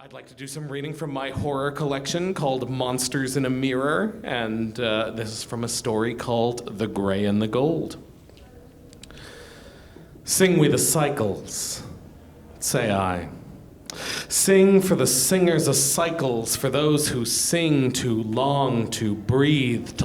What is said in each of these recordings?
I'd like to do some reading from my horror collection called Monsters in a Mirror, and this is from a story called The Grey and the Gold. Sing we the cycles, say I. Sing for the singers of cycles, for those who sing to long to breathe for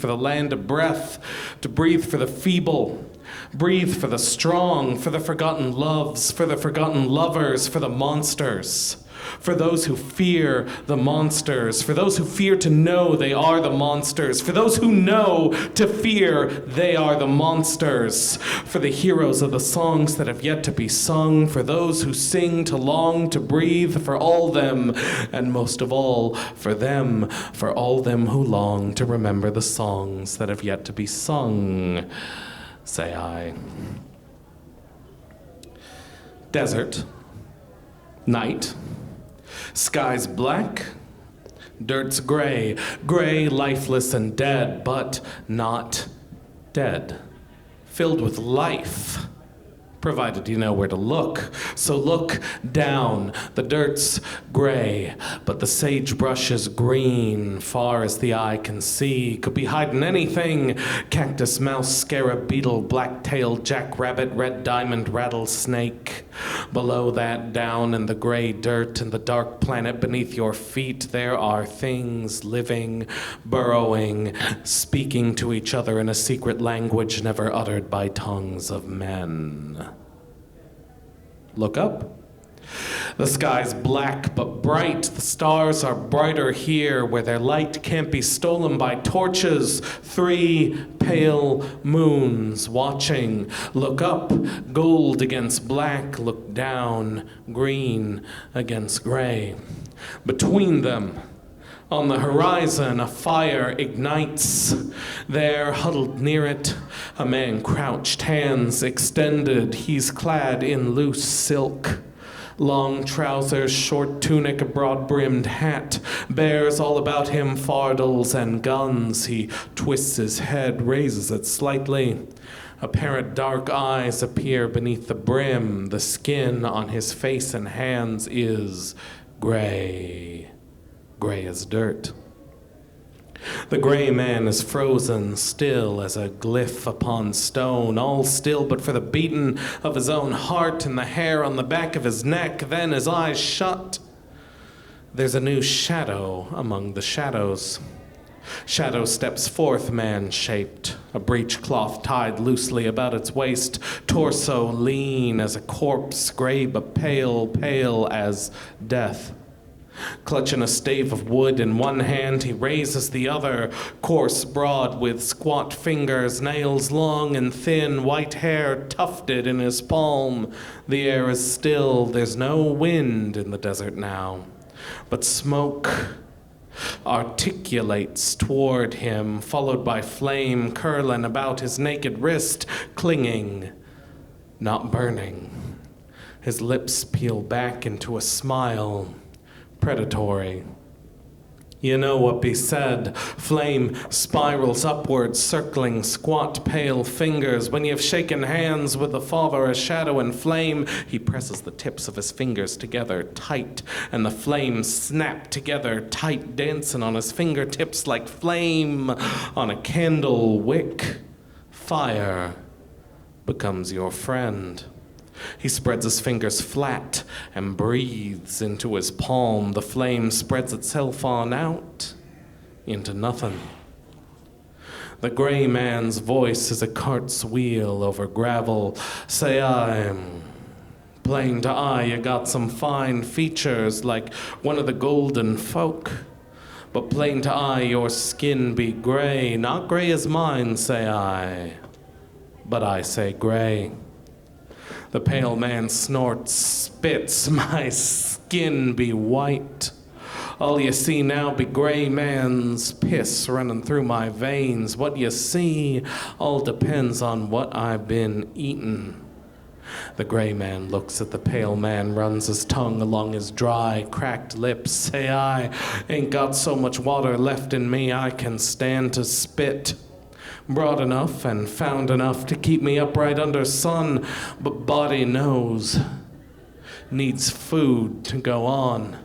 the land of breath, to breathe for the feeble, breathe for the strong, for the forgotten loves, for the forgotten lovers, for the monsters, for those who fear the monsters, for those who fear to know they are the monsters, for those who know to fear they are the monsters, for the heroes of the songs that have yet to be sung, for those who sing to long to breathe, for all them, and most of all, for them, for all them who long to remember the songs that have yet to be sung, say I. Desert, night, sky's black, dirt's gray, gray, lifeless and dead, but not dead, filled with life, provided you know where to look. So look down, the dirt's gray, but the sagebrush is green, far as the eye can see. Could be hiding anything: cactus, mouse, scarab, beetle, black-tailed jackrabbit, red diamond, rattlesnake. Below that, down in the gray dirt and the dark planet beneath your feet, there are things living, burrowing, speaking to each other in a secret language never uttered by tongues of men. Look up. The sky's black but bright. The stars are brighter here, where their light can't be stolen by torches. 3 pale moons watching. Look up, gold against black. Look down, green against gray. Between them, on the horizon, a fire ignites. There, huddled near it, a man crouched, hands extended. He's clad in loose silk. Long trousers, short tunic, a broad-brimmed hat. Bears all about him fardels and guns. He twists his head, raises it slightly. A pair of dark eyes appear beneath the brim. The skin on his face and hands is gray. Gray as dirt. The gray man is frozen, still as a glyph upon stone, all still but for the beating of his own heart and the hair on the back of his neck. Then his eyes shut. There's a new shadow among the shadows. Shadow steps forth, man-shaped, a breechcloth tied loosely about its waist, torso lean as a corpse, gray but pale, pale as death. Clutching a stave of wood in one hand, he raises the other, coarse, broad, with squat fingers, nails long and thin, white hair tufted in his palm. The air is still, there's no wind in the desert now, but smoke articulates toward him, followed by flame curling about his naked wrist, clinging, not burning. His lips peel back into a smile, predatory. You know what be said. Flame spirals upwards, circling squat, pale fingers. When you've shaken hands with the father of shadow and flame, he presses the tips of his fingers together tight, and the flames snap together tight, dancing on his fingertips like flame on a candle wick. Fire becomes your friend. He spreads his fingers flat and breathes into his palm. The flame spreads itself on out into nothing. The gray man's voice is a cart's wheel over gravel. Say I'm plain to eye, you got some fine features like one of the golden folk. But plain to eye, your skin be gray, not gray as mine, say I, but I say gray. The pale man snorts, spits, my skin be white. All you see now be gray man's piss running through my veins. What you see all depends on what I've been eating. The gray man looks at the pale man, runs his tongue along his dry, cracked lips. Say I ain't got so much water left in me I can stand to spit. Broad enough and found enough to keep me upright under sun, but body knows needs food to go on.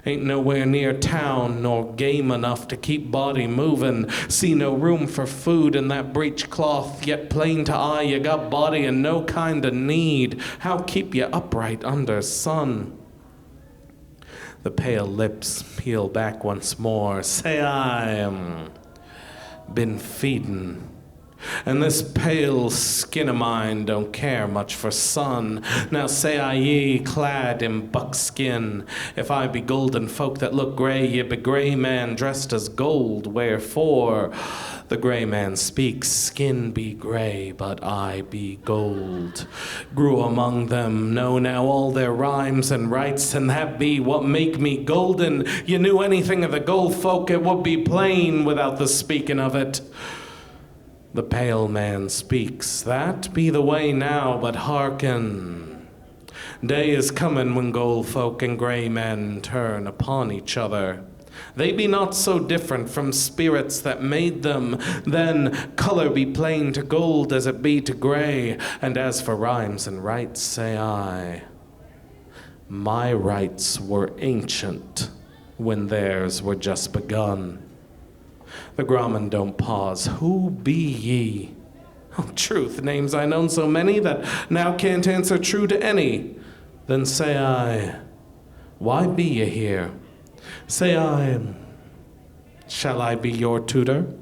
Ain't nowhere near town nor game enough to keep body moving. See no room for food in that breech cloth, yet plain to eye you got body and no kind of need. How keep you upright under sun? The pale lips peel back once more. Say I been feedin'. And this pale skin of mine don't care much for sun. Now say I ye, clad in buckskin, if I be golden folk that look gray, ye be gray man dressed as gold. Wherefore? The gray man speaks, skin be gray, but I be gold. Grew among them, know now all their rhymes and rights, and that be what make me golden. You knew anything of the gold folk, it would be plain without the speaking of it. The pale man speaks, that be the way now, but hearken. Day is coming when gold folk and gray men turn upon each other. They be not so different from spirits that made them. Then color be plain to gold as it be to gray. And as for rhymes and rights, say I, my rights were ancient when theirs were just begun. The Grauman don't pause. Who be ye? Oh, truth, names I known so many that now can't answer true to any. Then say I, why be ye here? Say I, shall I be your tutor?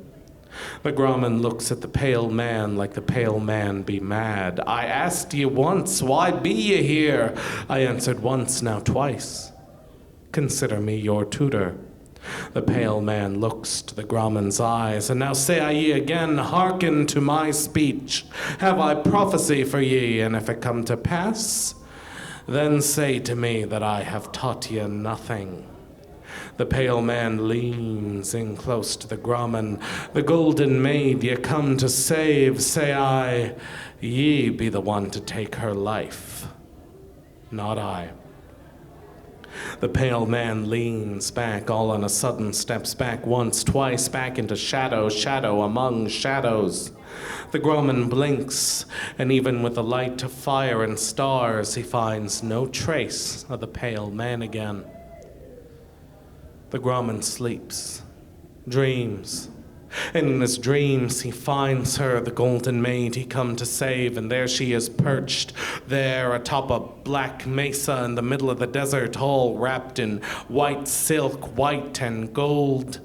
The Grauman looks at the pale man like the pale man be mad. I asked ye once, why be ye here? I answered once, now twice. Consider me your tutor. The pale man looks to the Grauman's eyes, and now say I ye again, hearken to my speech. Have I prophecy for ye, and if it come to pass, then say to me that I have taught ye nothing. The pale man leans in close to the Grauman. The golden maid ye come to save, say I, ye be the one to take her life, not I. The pale man leans back, all on a sudden steps back once, twice, back into shadow, shadow among shadows. The Grauman blinks, and even with the light of fire and stars, he finds no trace of the pale man again. The Grauman sleeps, dreams, and in his dreams he finds her, the golden maid he come to save, and there she is perched, there atop a black mesa in the middle of the desert, all wrapped in white silk, white and gold.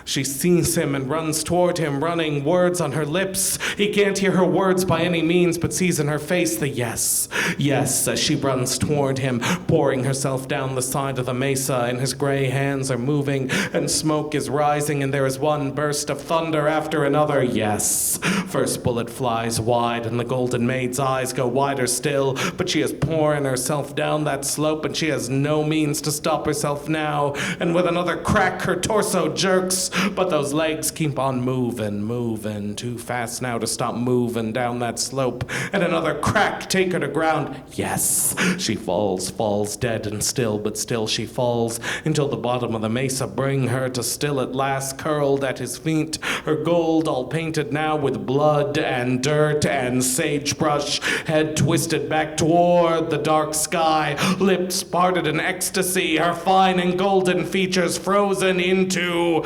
She sees him and runs toward him, running, words on her lips. He can't hear her words by any means, but sees in her face the yes, yes, as she runs toward him, pouring herself down the side of the mesa, and his gray hands are moving, and smoke is rising, and there is one burst of thunder after another. Yes. First bullet flies wide, and the golden maid's eyes go wider still, but she is pouring herself down that slope, and she has no means to stop herself now, and with another crack, her torso jerks, but those legs keep on moving, too fast now to stop moving down that slope, and another crack, take her to ground. Yes, she falls dead and still, but still she falls, until the bottom of the mesa bring her to still at last, curled at his feet, her gold all painted now with blood and dirt and sagebrush, head twisted back toward the dark sky, lips parted in ecstasy, her fine and golden features frozen into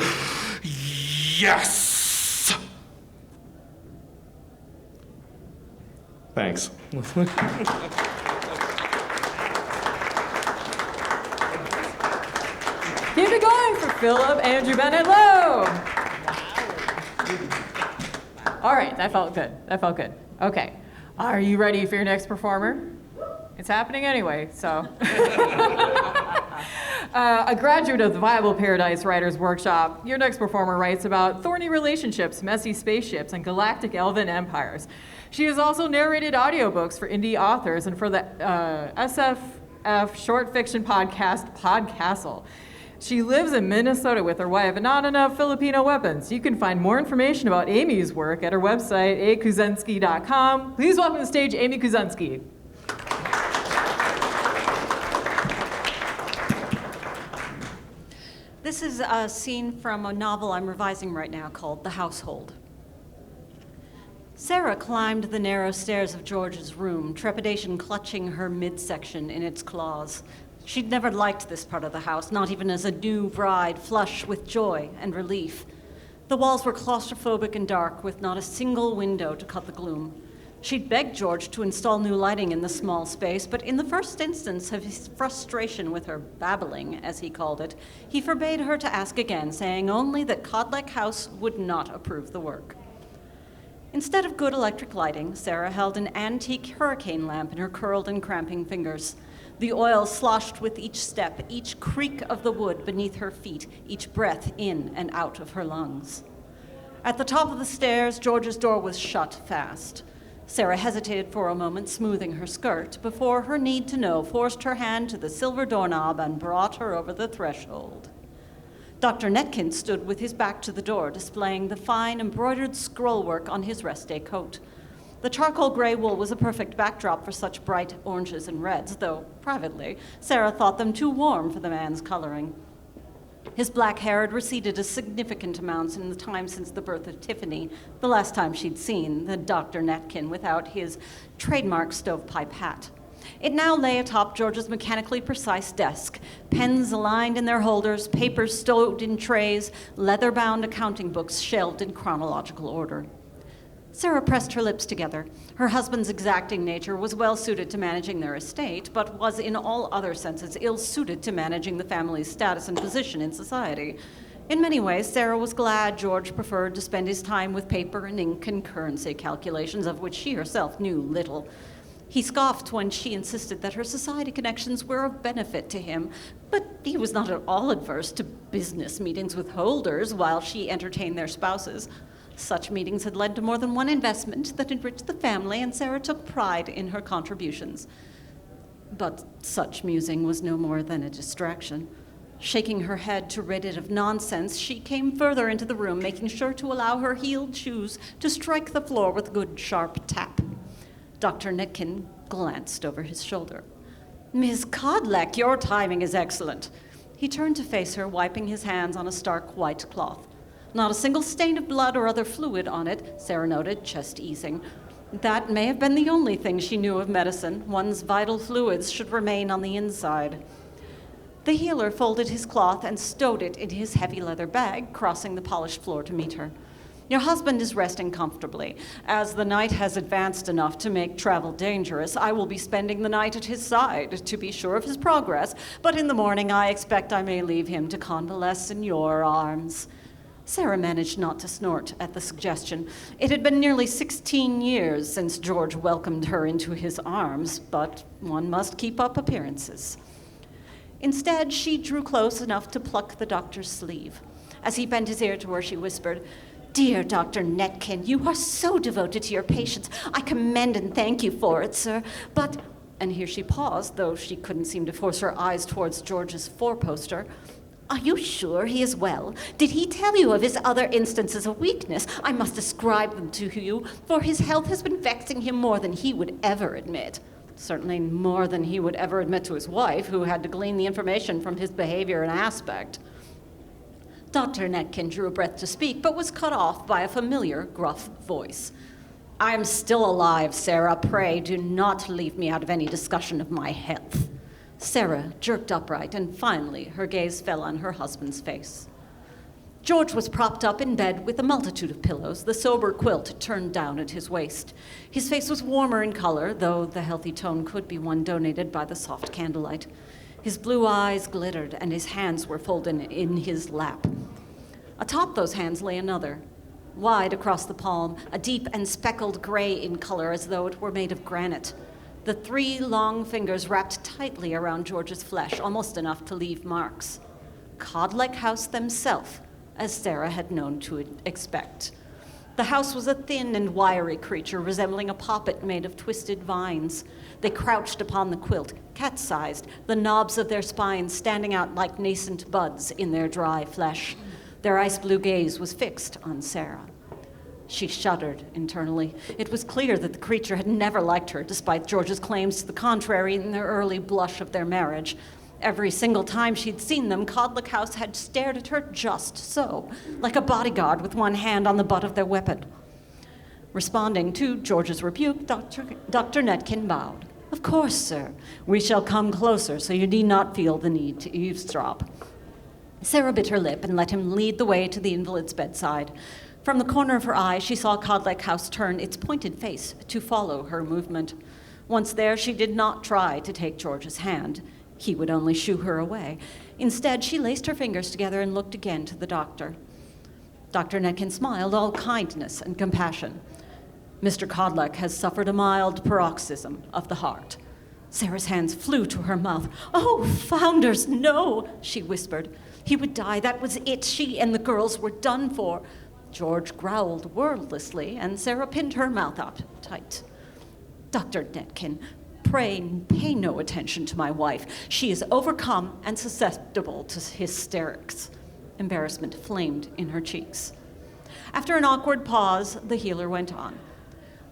yes! Thanks. Keep it going for Phillip, Andrew, Bennett, Lowe. All right, that felt good. Okay, are you ready for your next performer? It's happening anyway, so. A graduate of the Viable Paradise Writers Workshop, your next performer writes about thorny relationships, messy spaceships, and galactic elven empires. She has also narrated audiobooks for indie authors and for the SFF short fiction podcast, Podcastle. She lives in Minnesota with her wife and not enough Filipino weapons. You can find more information about Aimee's work at her website, aimekuzenski.com. Please welcome to the stage Aimee Kuzenski. This is a scene from a novel I'm revising right now called The Household. Sarah climbed the narrow stairs of George's room, trepidation clutching her midsection in its claws. She'd never liked this part of the house, not even as a new bride, flush with joy and relief. The walls were claustrophobic and dark, with not a single window to cut the gloom. She'd begged George to install new lighting in the small space, but in the first instance of his frustration with her babbling, as he called it, he forbade her to ask again, saying only that Codleck House would not approve the work. Instead of good electric lighting, Sarah held an antique hurricane lamp in her curled and cramping fingers. The oil sloshed with each step, each creak of the wood beneath her feet, each breath in and out of her lungs. At the top of the stairs, George's door was shut fast. Sarah hesitated for a moment, smoothing her skirt, before her need to know forced her hand to the silver doorknob and brought her over the threshold. Dr. Netkin stood with his back to the door, displaying the fine embroidered scrollwork on his rest day coat. The charcoal gray wool was a perfect backdrop for such bright oranges and reds, though, privately, Sarah thought them too warm for the man's coloring. His black hair had receded a significant amount in the time since the birth of Tiffany, the last time she'd seen the Dr. Netkin without his trademark stovepipe hat. It now lay atop George's mechanically precise desk, pens aligned in their holders, papers stowed in trays, leather-bound accounting books shelved in chronological order. Sarah pressed her lips together. Her husband's exacting nature was well suited to managing their estate, but was in all other senses ill-suited to managing the family's status and position in society. In many ways, Sarah was glad George preferred to spend his time with paper and ink and currency calculations, of which she herself knew little. He scoffed when she insisted that her society connections were of benefit to him, but he was not at all adverse to business meetings with holders while she entertained their spouses. Such meetings had led to more than one investment that enriched the family, and Sarah took pride in her contributions. But such musing was no more than a distraction. Shaking her head to rid it of nonsense, she came further into the room, making sure to allow her heeled shoes to strike the floor with a good sharp tap. Dr. Netkin glanced over his shoulder. "Miss Codleck, your timing is excellent." He turned to face her, wiping his hands on a stark white cloth. Not a single stain of blood or other fluid on it, Sarah noted, chest easing. That may have been the only thing she knew of medicine. One's vital fluids should remain on the inside. The healer folded his cloth and stowed it in his heavy leather bag, crossing the polished floor to meet her. "Your husband is resting comfortably. As the night has advanced enough to make travel dangerous, I will be spending the night at his side to be sure of his progress, but in the morning I expect I may leave him to convalesce in your arms." Sarah managed not to snort at the suggestion. It had been nearly 16 years since George welcomed her into his arms, but one must keep up appearances. Instead, she drew close enough to pluck the doctor's sleeve. As he bent his ear to her, she whispered, "Dear Dr. Netkin, you are so devoted to your patients. I commend and thank you for it, sir. But," and here she paused, though she couldn't seem to force her eyes towards George's four-poster, "are you sure he is well? Did he tell you of his other instances of weakness? I must ascribe them to you, for his health has been vexing him more than he would ever admit." Certainly more than he would ever admit to his wife, who had to glean the information from his behavior and aspect. Dr. Netkin drew a breath to speak, but was cut off by a familiar, gruff voice. "I am still alive, Sarah. Pray do not leave me out of any discussion of my health." Sarah jerked upright, and finally her gaze fell on her husband's face. George was propped up in bed with a multitude of pillows, the sober quilt turned down at his waist. His face was warmer in color, though the healthy tone could be one donated by the soft candlelight. His blue eyes glittered, and his hands were folded in his lap. Atop those hands lay another, wide across the palm, a deep and speckled gray in color as though it were made of granite. The 3 long fingers wrapped tightly around George's flesh, almost enough to leave marks. Codleck House themselves, as Sarah had known to expect. The house was a thin and wiry creature resembling a poppet made of twisted vines. They crouched upon the quilt, cat-sized, the knobs of their spines standing out like nascent buds in their dry flesh. Their ice-blue gaze was fixed on Sarah. She shuddered internally. It was clear that the creature had never liked her, despite George's claims to the contrary in the early blush of their marriage. Every single time she'd seen them, Codleck House had stared at her just so, like a bodyguard with one hand on the butt of their weapon. Responding to George's rebuke, Dr. Netkin bowed. Of course, sir. We shall come closer, so you need not feel the need to eavesdrop. Sarah bit her lip and let him lead the way to the invalid's bedside. From the corner of her eye, she saw Codleck House turn its pointed face to follow her movement. Once there, she did not try to take George's hand. He would only shoo her away. Instead, she laced her fingers together and looked again to the doctor. Dr. Netkin smiled, all kindness and compassion. Mr. Codleck has suffered a mild paroxysm of the heart. Sarah's hands flew to her mouth. Oh, founders, no, she whispered. He would die, that was it. She and the girls were done for. George growled wordlessly, and Sarah pinned her mouth up tight. Dr. Netkin, pray pay no attention to my wife. She is overcome and susceptible to hysterics. Embarrassment flamed in her cheeks. After an awkward pause, the healer went on.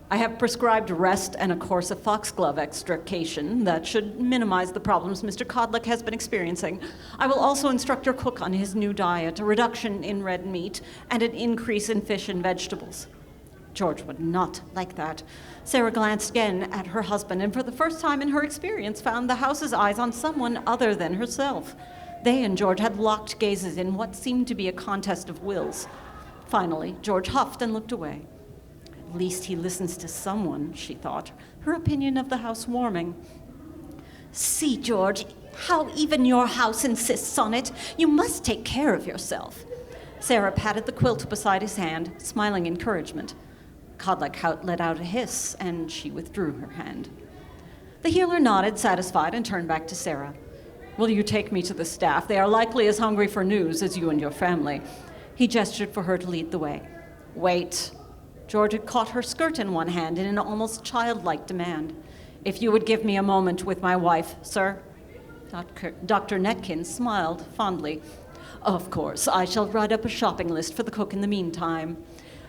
I have prescribed rest and a course of foxglove extrication that should minimize the problems Mr. Codleck has been experiencing. I will also instruct your cook on his new diet, a reduction in red meat, and an increase in fish and vegetables. George would not like that. Sarah glanced again at her husband, and for the first time in her experience found the house's eyes on someone other than herself. They and George had locked gazes in what seemed to be a contest of wills. Finally, George huffed and looked away. At least he listens to someone, she thought, her opinion of the house warming. See, George, how even your house insists on it. You must take care of yourself. Sarah patted the quilt beside his hand, smiling encouragement. Codleck let out a hiss, and she withdrew her hand. The healer nodded, satisfied, and turned back to Sarah. Will you take me to the staff? They are likely as hungry for news as you and your family. He gestured for her to lead the way. Wait. George had caught her skirt in one hand in an almost childlike demand. If you would give me a moment with my wife, sir. Dr. Netkin smiled fondly. Of course, I shall write up a shopping list for the cook in the meantime.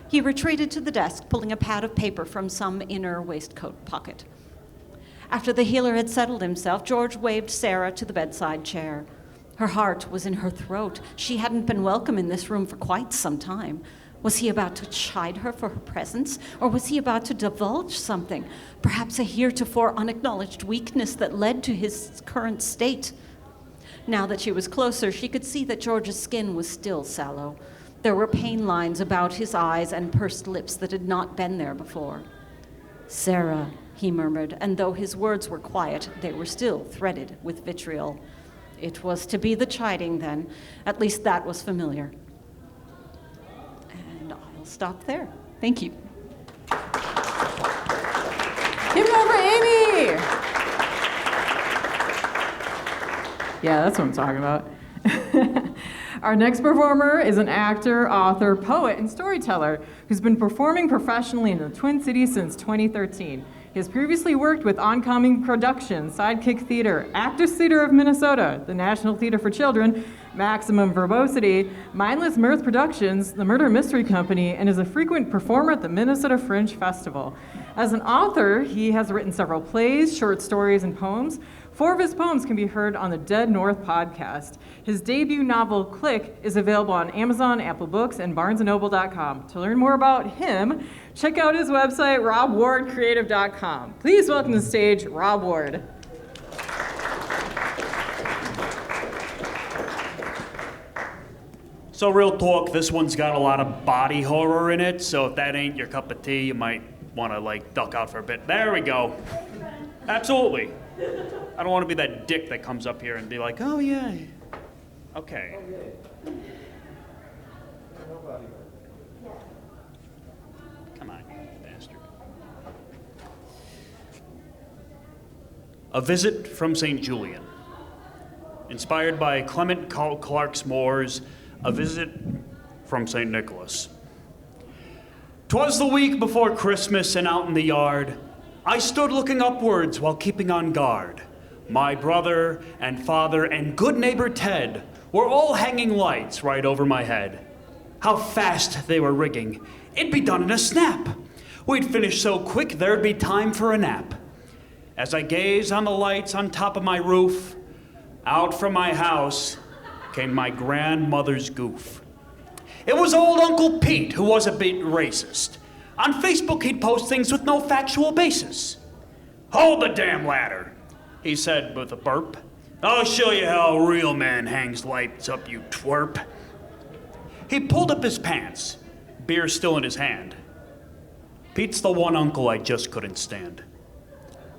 He retreated to the desk, pulling a pad of paper from some inner waistcoat pocket. After the healer had settled himself, George waved Sarah to the bedside chair. Her heart was in her throat. She hadn't been welcome in this room for quite some time. Was he about to chide her for her presence, or was he about to divulge something, perhaps a heretofore unacknowledged weakness that led to his current state? Now that she was closer, she could see that George's skin was still sallow. There were pain lines about his eyes and pursed lips that had not been there before. Sarah, he murmured, and though his words were quiet, they were still threaded with vitriol. It was to be the chiding, then. At least that was familiar. And I'll stop there. Thank you. Give it over, Aimee! Yeah, that's what I'm talking about. Our next performer is an actor, author, poet, and storyteller who's been performing professionally in the Twin Cities since 2013. He has previously worked with Oncoming Productions, Sidekick Theater, Actors Theater of Minnesota, the National Theater for Children, Maximum Verbosity, Mindless Mirth Productions, the Murder Mystery Company, and is a frequent performer at the Minnesota Fringe Festival. As an author, he has written several plays, short stories, and poems. 4 of his poems can be heard on the Dead North podcast. His debut novel, Click, is available on Amazon, Apple Books, and BarnesandNoble.com. To learn more about him, check out his website, robwardcreative.com. Please welcome to the stage, Rob Ward. So real talk, this one's got a lot of body horror in it, so if that ain't your cup of tea, you might want to duck out for a bit. There we go. Absolutely. I don't want to be that dick that comes up here and be like, oh yeah. Okay. Come on, bastard. A Visit from St. Julian. Inspired by Clement Clark's Moore's A Visit from St. Nicholas. 'Twas the week before Christmas, and out in the yard, I stood looking upwards while keeping on guard. My brother and father and good neighbor Ted were all hanging lights right over my head. How fast they were rigging. It'd be done in a snap. We'd finish so quick there'd be time for a nap. As I gazed on the lights on top of my roof, out from my house came my grandmother's goof. It was old Uncle Pete, who was a bit racist. On Facebook, he'd post things with no factual basis. "Hold the damn ladder," he said with a burp. "I'll show you how a real man hangs lights up, you twerp." He pulled up his pants, beer still in his hand. Pete's the one uncle I just couldn't stand.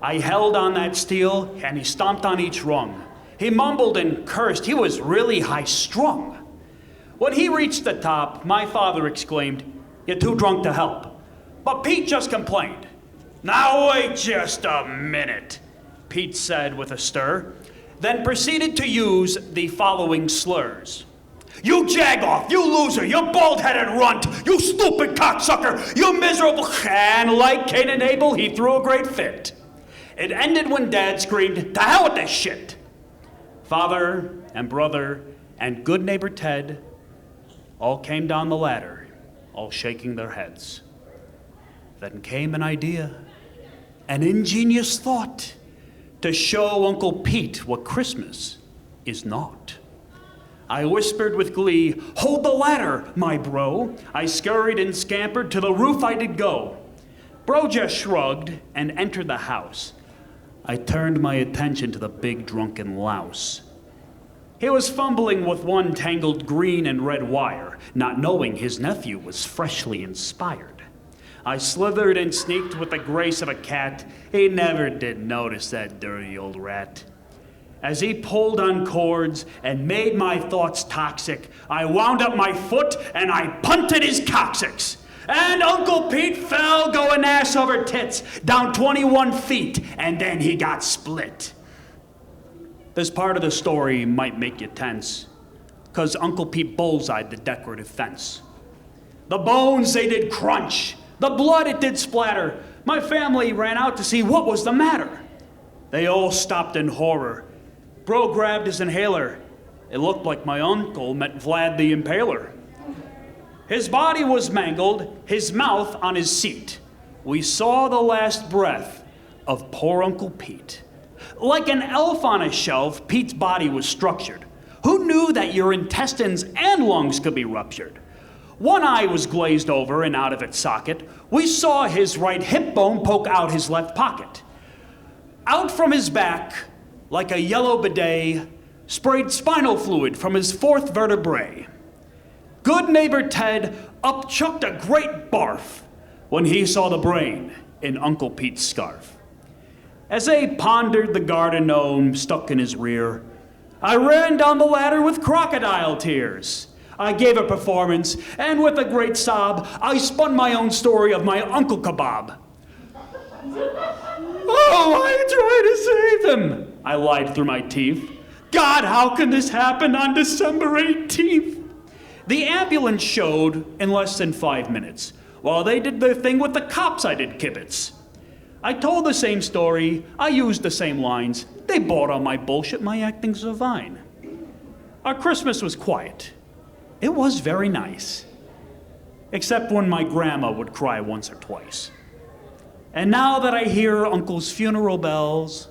I held on that steel, and he stomped on each rung. He mumbled and cursed. He was really high-strung. When he reached the top, my father exclaimed, "You're too drunk to help." But Pete just complained. "Now wait just a minute," Pete said with a stir, then proceeded to use the following slurs. "You jagoff, you loser, you bald-headed runt, you stupid cocksucker, you miserable..." And like Cain and Abel, he threw a great fit. It ended when Dad screamed, "To hell with this shit!" Father and brother and good neighbor Ted all came down the ladder, all shaking their heads. Then came an idea, an ingenious thought, to show Uncle Pete what Christmas is not. I whispered with glee, "Hold the ladder, my bro." I scurried and scampered, to the roof I did go. Bro just shrugged and entered the house. I turned my attention to the big drunken louse. He was fumbling with one tangled green and red wire, not knowing his nephew was freshly inspired. I slithered and sneaked with the grace of a cat. He never did notice, that dirty old rat. As he pulled on cords and made my thoughts toxic, I wound up my foot and I punted his coccyx. And Uncle Pete fell going ass over tits down 21 feet, and then he got split. This part of the story might make you tense, 'cause Uncle Pete bullseyed the decorative fence. The bones, they did crunch. The blood, it did splatter. My family ran out to see what was the matter. They all stopped in horror. Bro grabbed his inhaler. It looked like my uncle met Vlad the Impaler. His body was mangled, his mouth on his seat. We saw the last breath of poor Uncle Pete. Like an elf on a shelf, Pete's body was structured. Who knew that your intestines and lungs could be ruptured? One eye was glazed over and out of its socket. We saw his right hip bone poke out his left pocket. Out from his back, like a yellow bidet, sprayed spinal fluid from his fourth vertebrae. Good neighbor Ted upchucked a great barf when he saw the brain in Uncle Pete's scarf. As they pondered the garden gnome stuck in his rear, I ran down the ladder with crocodile tears. I gave a performance, and with a great sob, I spun my own story of my Uncle Kebab. "Oh, I tried to save him," I lied through my teeth. "God, how can this happen on December 18th? The ambulance showed in less than 5 minutes. While they did their thing with the cops, I did kibitz. I told the same story, I used the same lines. They bought on my bullshit, my acting's divine. Our Christmas was quiet. It was very nice. Except when my grandma would cry once or twice. And now that I hear Uncle's funeral bells,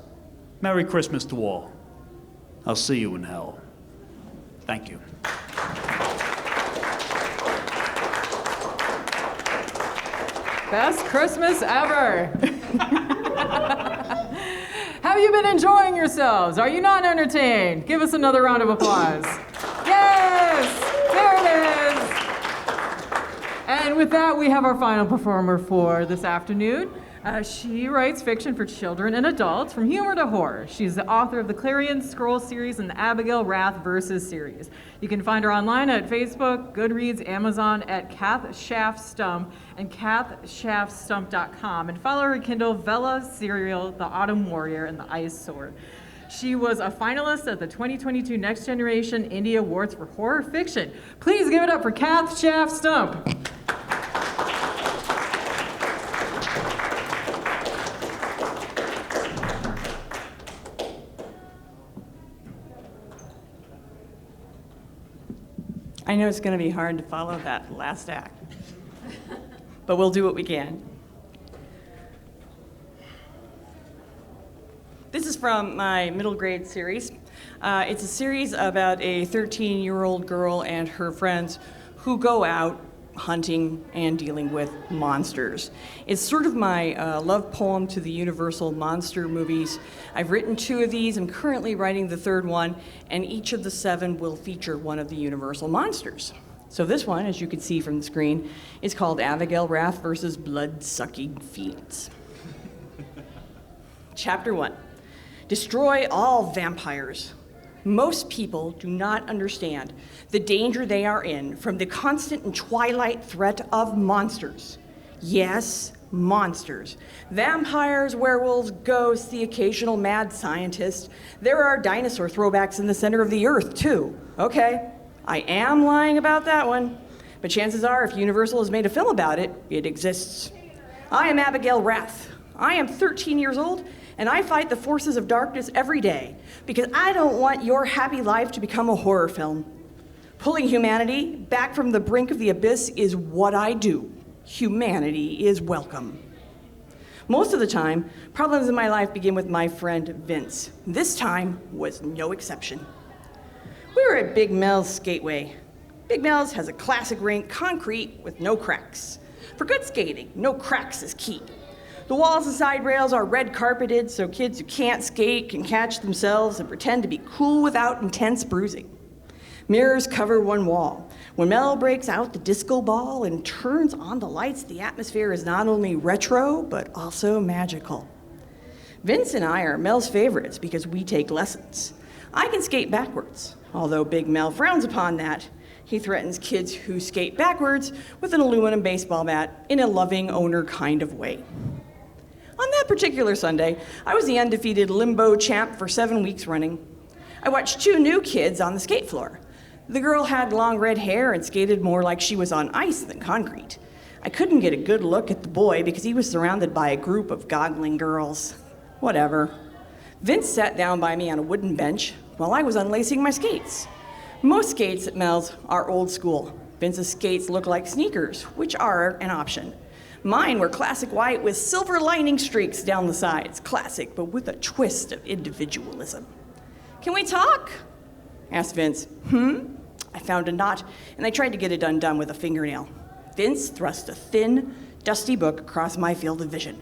Merry Christmas to all. I'll see you in hell. Thank you. Best Christmas ever. Have you been enjoying yourselves? Are you not entertained? Give us another round of applause. Yes, there it is. And with that, we have our final performer for this afternoon. She writes fiction for children and adults, from humor to horror. She's the author of the Clarion Scroll series and the Abigail Wrath Verses series. You can find her online at Facebook, Goodreads, Amazon, at Kath Schaff-Stump and kathschaffstump.com, and follow her Kindle, Vela Serial, The Autumn Warrior, and The Ice Sword. She was a finalist at the 2022 Next Generation Indie Awards for Horror Fiction. Please give it up for Kath Schaff-Stump. I know it's going to be hard to follow that last act, but we'll do what we can. This is from my middle grade series. It's a series about a 13-year-old girl and her friends who go out hunting and dealing with monsters. It's sort of my love poem to the Universal monster movies. I've written 2 of these. I'm currently writing the 3rd one, and each of the 7 will feature one of the Universal monsters. So this one, as you can see from the screen, is called Abigail Wrath versus Blood-Sucking Fiends. Chapter 1. Destroy all vampires. Most people do not understand the danger they are in from the constant and twilight threat of monsters. Yes, monsters. Vampires, werewolves, ghosts, the occasional mad scientist. There are dinosaur throwbacks in the center of the earth, too. Okay, I am lying about that one. But chances are, if Universal has made a film about it, it exists. I am Abigail Wrath. I am 13 years old, and I fight the forces of darkness every day because I don't want your happy life to become a horror film. Pulling humanity back from the brink of the abyss is what I do. Humanity is welcome. Most of the time, problems in my life begin with my friend Vince. This time was no exception. We were at Big Mel's Skateway. Big Mel's has a classic rink, concrete with no cracks. For good skating, no cracks is key. The walls and side rails are red carpeted so kids who can't skate can catch themselves and pretend to be cool without intense bruising. Mirrors cover one wall. When Mel breaks out the disco ball and turns on the lights, the atmosphere is not only retro, but also magical. Vince and I are Mel's favorites because we take lessons. I can skate backwards, although Big Mel frowns upon that. He threatens kids who skate backwards with an aluminum baseball bat in a loving owner kind of way. On that particular Sunday, I was the undefeated limbo champ for 7 weeks running. I watched 2 new kids on the skate floor. The girl had long red hair and skated more like she was on ice than concrete. I couldn't get a good look at the boy because he was surrounded by a group of goggling girls. Whatever. Vince sat down by me on a wooden bench while I was unlacing my skates. Most skates at Mel's are old school. Vince's skates look like sneakers, which are an option. Mine were classic white with silver lining streaks down the sides. Classic, but with a twist of individualism. Can we talk? Asked Vince. I found a knot, and I tried to get it undone with a fingernail. Vince thrust a thin, dusty book across my field of vision.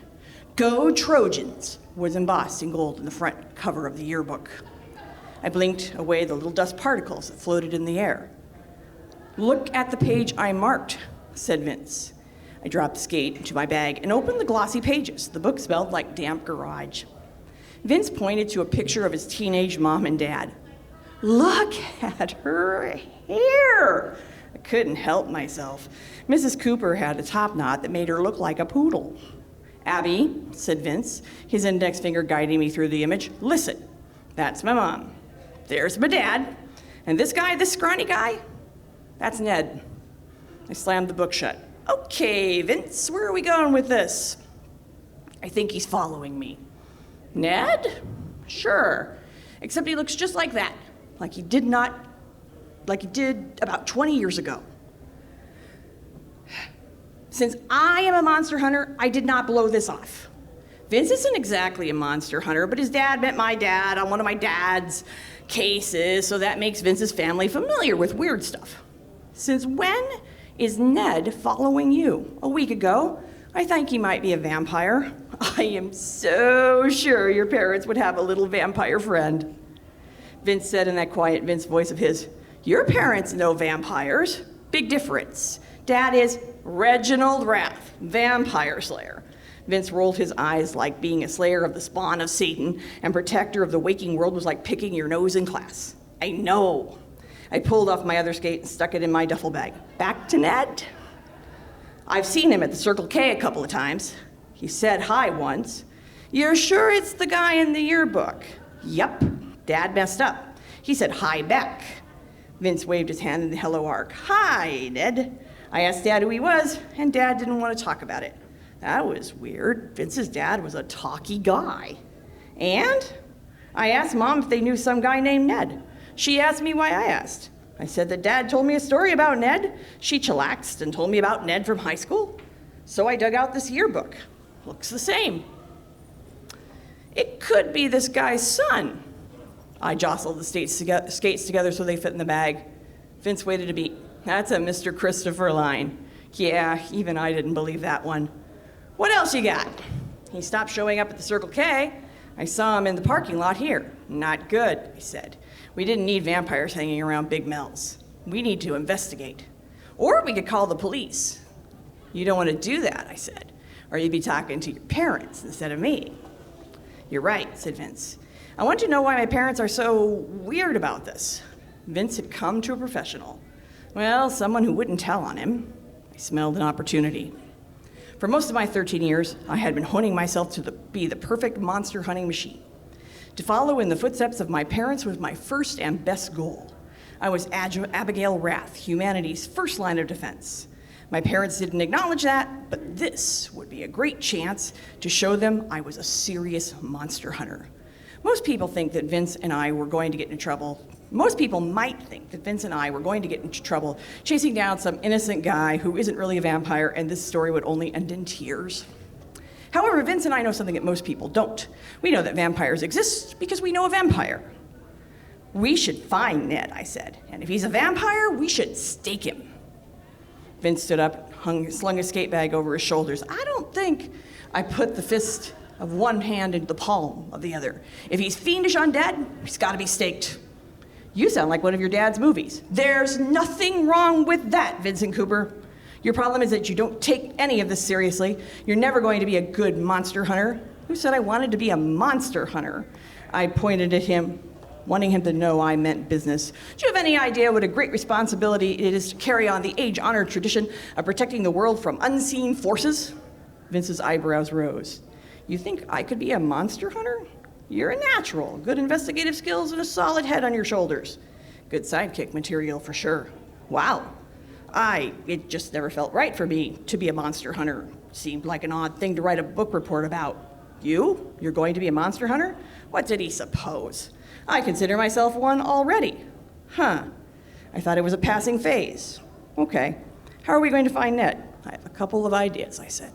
Go Trojans was embossed in gold in the front cover of the yearbook. I blinked away the little dust particles that floated in the air. Look at the page I marked, said Vince. I dropped the skate into my bag and opened the glossy pages. The book smelled like damp garage. Vince pointed to a picture of his teenage mom and dad. Look at her hair! I couldn't help myself. Mrs. Cooper had a top knot that made her look like a poodle. Abby, said Vince, his index finger guiding me through the image, listen, that's my mom. There's my dad. And this guy, this scrawny guy, that's Ned. I slammed the book shut. Okay, Vince, where are we going with this? I think he's following me. Ned? Sure. Except he looks just like that. Like he did about 20 years ago. Since I am a monster hunter, I did not blow this off. Vince isn't exactly a monster hunter, but his dad met my dad on one of my dad's cases, so that makes Vince's family familiar with weird stuff. Since when is Ned following you? A week ago, I think he might be a vampire. I am so sure your parents would have a little vampire friend. Vince said in that quiet Vince voice of his, your parents know vampires. Big difference. Dad is Reginald Wrath, vampire slayer. Vince rolled his eyes like being a slayer of the spawn of Satan and protector of the waking world was like picking your nose in class. I know. I pulled off my other skate and stuck it in my duffel bag. Back to Ned. I've seen him at the Circle K a couple of times. He said hi once. You're sure it's the guy in the yearbook? Yep. Dad messed up. He said hi back. Vince waved his hand in the hello arc. Hi, Ned. I asked Dad who he was, and Dad didn't want to talk about it. That was weird. Vince's dad was a talky guy. And I asked Mom if they knew some guy named Ned. She asked me why I asked. I said that Dad told me a story about Ned. She chillaxed and told me about Ned from high school. So I dug out this yearbook. Looks the same. It could be this guy's son. I jostled the skates together so they fit in the bag. Vince waited a beat. That's a Mr. Christopher line. Yeah, even I didn't believe that one. What else you got? He stopped showing up at the Circle K. I saw him in the parking lot here. Not good, I said. We didn't need vampires hanging around Big Mel's. We need to investigate. Or we could call the police. You don't want to do that, I said, or you'd be talking to your parents instead of me. You're right, said Vince. I want to know why my parents are so weird about this. Vince had come to a professional. Well, someone who wouldn't tell on him. I smelled an opportunity. For most of my 13 years, I had been honing myself to be the perfect monster hunting machine. To follow in the footsteps of my parents was my first and best goal. I was Abigail Wrath, humanity's first line of defense. My parents didn't acknowledge that, but this would be a great chance to show them I was a serious monster hunter. Most people think that Vince and I were going to get into trouble. Most people might think that Vince and I were going to get into trouble chasing down some innocent guy who isn't really a vampire, and this story would only end in tears. However, Vince and I know something that most people don't. We know that vampires exist because we know a vampire. We should find Ned, I said, and if he's a vampire, we should stake him. Vince stood up, slung his skate bag over his shoulders. I don't think I put the fist of one hand into the palm of the other. If he's fiendish undead, he's got to be staked. You sound like one of your dad's movies. There's nothing wrong with that, Vincent Cooper. Your problem is that you don't take any of this seriously. You're never going to be a good monster hunter. Who said I wanted to be a monster hunter? I pointed at him, wanting him to know I meant business. Do you have any idea what a great responsibility it is to carry on the age-honored tradition of protecting the world from unseen forces? Vince's eyebrows rose. You think I could be a monster hunter? You're a natural, good investigative skills and a solid head on your shoulders. Good sidekick material for sure. Wow. It just never felt right for me to be a monster hunter. Seemed like an odd thing to write a book report about. You're going to be a monster hunter? What did he suppose? I consider myself one already. Huh. I thought it was a passing phase. Okay. How are we going to find Ned? I have a couple of ideas, I said.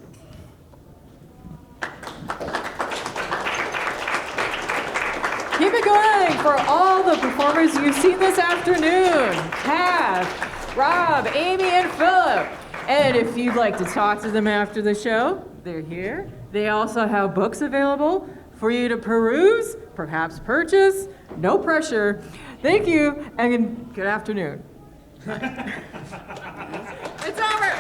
Keep it going for all the performers you've seen this afternoon. Cav, Rob, Aimee, and Phillip. And if you'd like to talk to them after the show, they're here. They also have books available for you to peruse, perhaps purchase. No pressure. Thank you, and good afternoon. It's over.